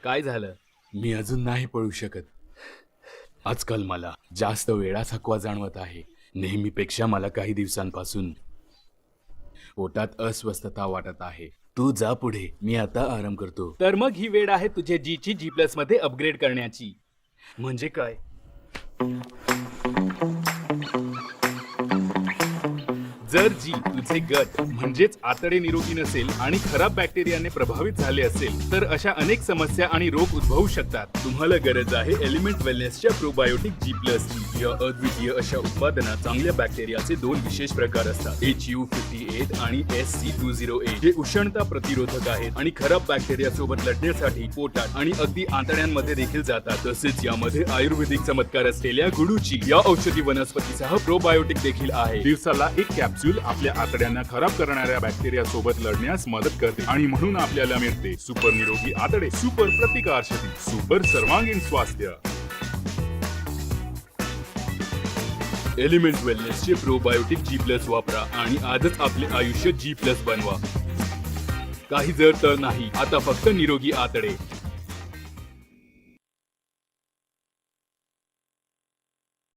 काय झालं? मी अजून नाही पळू शकत. आजकाल मला जास्त वेळा थकवा जाणवत आहे. नेहमीपेक्षा मला काही दिवसांपासून पोटात अस्वस्थता वाटत आहे. तू जा पुढे, मी आता आराम करतो. तर मग ही वेळ आहे तुझे जीची G+ मध्ये अपग्रेड करण्याची. म्हणजे काय? जर जी तुझे गट म्हणजेच आतडे निरोगी नसेल आणि खराब बॅक्टेरियाने प्रभावित झाले असेल तर अशा अनेक समस्या आणि रोग उद्भवू शकतात. तुम्हाला गरज आहे एलिमेंट वेलनेसच्या प्रोबायोटिक G+ ची. या अद्वितीय अशा उत्पादनात चांगल्या बॅक्टेरियाचे 2 विशेष प्रकार असतात, HU58 आणि SC208, जे उष्णता प्रतिरोधक आहेत आणि खराब बॅक्टेरिया सोबत लढण्यासाठी पोटात आणि अगदी आंतड्यांमध्ये देखील जातात. तसेच यामध्ये आयुर्वेदिक चमत्कार असलेल्या गुडूची या औषधी वनस्पतीसह प्रोबायोटिक देखील आहे. दिवसाला एक कॅप्सूल आपल्या आतड्यांना खराब करणाऱ्या बॅक्टेरिया सोबत लढण्यास मदत करते आणि म्हणून आपल्याला मिळते सुपर निरोगी आतडे, सुपर प्रतिकारशक्ती, सुपर सर्वांगीण स्वास्थ्य. एलिमेंट वेलनेसचे प्रोबायोटिक G+ वापरा आणि आजच आपले आयुष्य G+ बनवा. काही जर तर नाही, आता फक्त निरोगी आतडे.